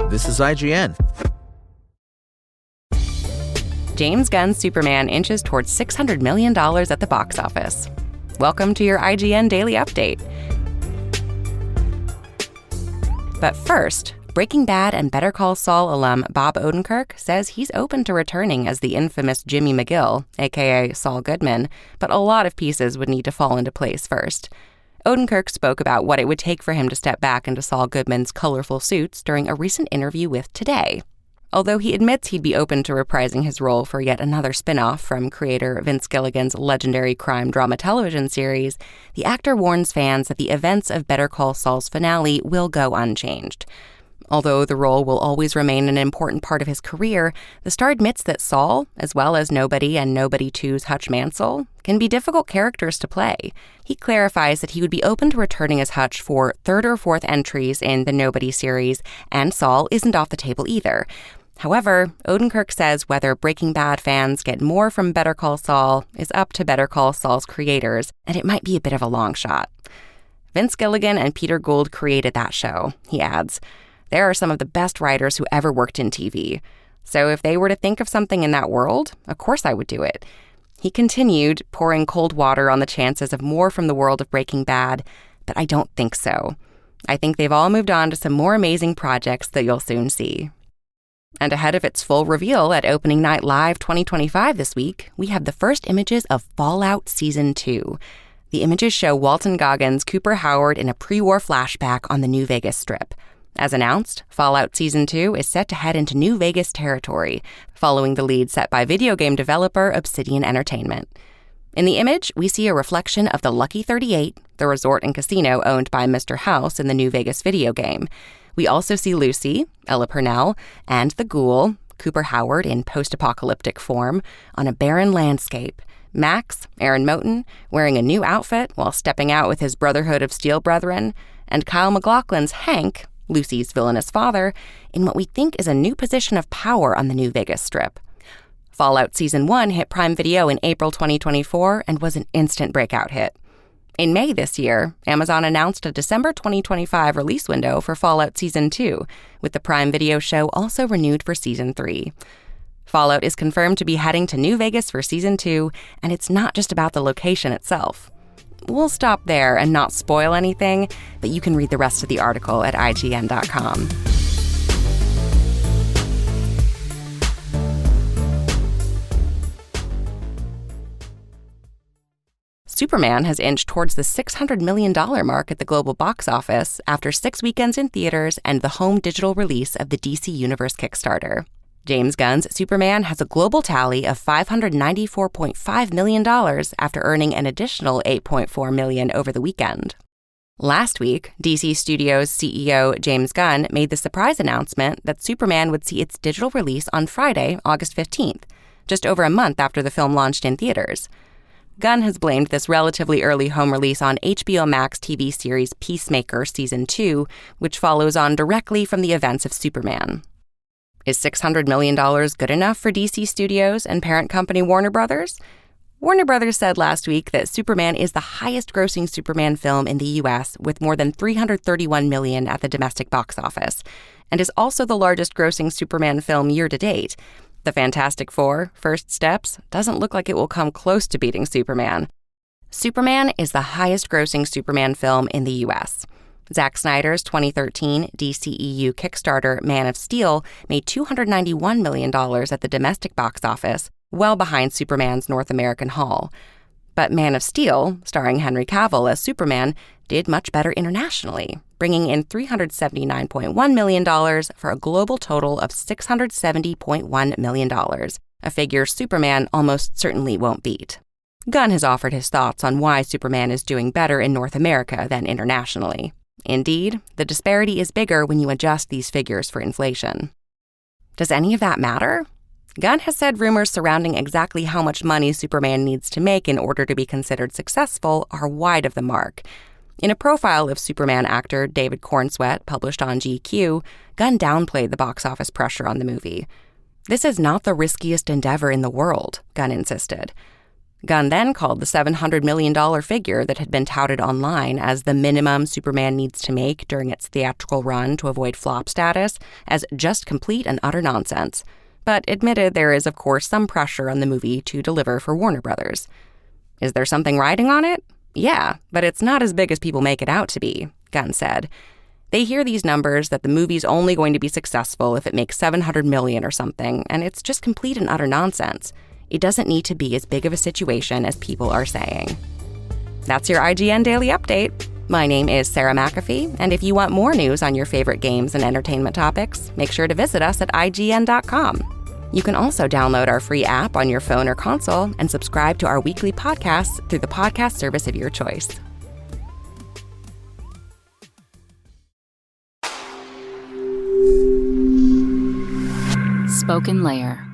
This is IGN. James Gunn's Superman inches towards $600 million at the box office. Welcome to your IGN Daily Update. But first, Breaking Bad and Better Call Saul alum Bob Odenkirk says he's open to returning as the infamous Jimmy McGill, aka Saul Goodman, but a lot of pieces would need to fall into place first. Odenkirk spoke about what it would take for him to step back into Saul Goodman's colorful suits during a recent interview with Today. Although he admits he'd be open to reprising his role for yet another spin-off from creator Vince Gilligan's legendary crime drama television series, the actor warns fans that the events of Better Call Saul's finale will go unchanged. Although the role will always remain an important part of his career, the star admits that Saul, as well as Nobody and Nobody 2's Hutch Mansell, can be difficult characters to play. He clarifies that he would be open to returning as Hutch for third or fourth entries in the Nobody series, and Saul isn't off the table either. However, Odenkirk says whether Breaking Bad fans get more from Better Call Saul is up to Better Call Saul's creators, and it might be a bit of a long shot. Vince Gilligan and Peter Gould created that show, he adds. There are some of the best writers who ever worked in TV. So if they were to think of something in that world, of course I would do it. He continued, pouring cold water on the chances of more from the world of Breaking Bad, but I don't think so. I think they've all moved on to some more amazing projects that you'll soon see. And ahead of its full reveal at Opening Night Live 2025 this week, we have the first images of Fallout Season 2. The images show Walton Goggins' Cooper Howard in a pre-war flashback on the New Vegas Strip. As announced, Fallout Season 2 is set to head into New Vegas territory, following the lead set by video game developer Obsidian Entertainment. In the image, we see a reflection of the Lucky 38, the resort and casino owned by Mr. House in the New Vegas video game. We also see Lucy, Ella Purnell, and the Ghoul, Cooper Howard in post-apocalyptic form, on a barren landscape. Max, Aaron Moten, wearing a new outfit while stepping out with his Brotherhood of Steel brethren, and Kyle MacLachlan's Hank, Lucy's villainous father, in what we think is a new position of power on the New Vegas Strip. Fallout Season 1 hit Prime Video in April 2024 and was an instant breakout hit. In May this year, Amazon announced a December 2025 release window for Fallout Season 2, with the Prime Video show also renewed for Season 3. Fallout is confirmed to be heading to New Vegas for Season 2, and it's not just about the location itself. We'll stop there and not spoil anything, but you can read the rest of the article at IGN.com. Superman has inched towards the $600 million mark at the global box office after 6 weekends in theaters and the home digital release of the DC Universe Kickstarter. James Gunn's Superman has a global tally of $594.5 million after earning an additional $8.4 million over the weekend. Last week, DC Studios CEO James Gunn made the surprise announcement that Superman would see its digital release on Friday, August 15th, just over a month after the film launched in theaters. Gunn has blamed this relatively early home release on HBO Max TV series Peacemaker Season 2, which follows on directly from the events of Superman. Is $600 million good enough for DC Studios and parent company Warner Brothers? Warner Brothers said last week that Superman is the highest-grossing Superman film in the U.S., with more than $331 million at the domestic box office, and is also the largest-grossing Superman film year-to-date. The Fantastic Four, First Steps, doesn't look like it will come close to beating Superman. Superman is the highest-grossing Superman film in the U.S. Zack Snyder's 2013 DCEU Kickstarter Man of Steel made $291 million at the domestic box office, well behind Superman's North American haul. But Man of Steel, starring Henry Cavill as Superman, did much better internationally, bringing in $379.1 million for a global total of $670.1 million, a figure Superman almost certainly won't beat. Gunn has offered his thoughts on why Superman is doing better in North America than internationally. Indeed, the disparity is bigger when you adjust these figures for inflation. Does any of that matter? Gunn has said rumors surrounding exactly how much money Superman needs to make in order to be considered successful are wide of the mark. In a profile of Superman actor David Cornsweet published on GQ, Gunn downplayed the box office pressure on the movie. This is not the riskiest endeavor in the world, Gunn insisted. Gunn then called the $700 million figure that had been touted online as the minimum Superman needs to make during its theatrical run to avoid flop status as just complete and utter nonsense, but admitted there is, of course, some pressure on the movie to deliver for Warner Brothers. Is there something riding on it? Yeah, but it's not as big as people make it out to be, Gunn said. They hear these numbers that the movie's only going to be successful if it makes $700 million or something, and it's just complete and utter nonsense. It doesn't need to be as big of a situation as people are saying. That's your IGN Daily Update. My name is Sarah McAfee, and if you want more news on your favorite games and entertainment topics, make sure to visit us at IGN.com. You can also download our free app on your phone or console and subscribe to our weekly podcasts through the podcast service of your choice. Spoken Layer.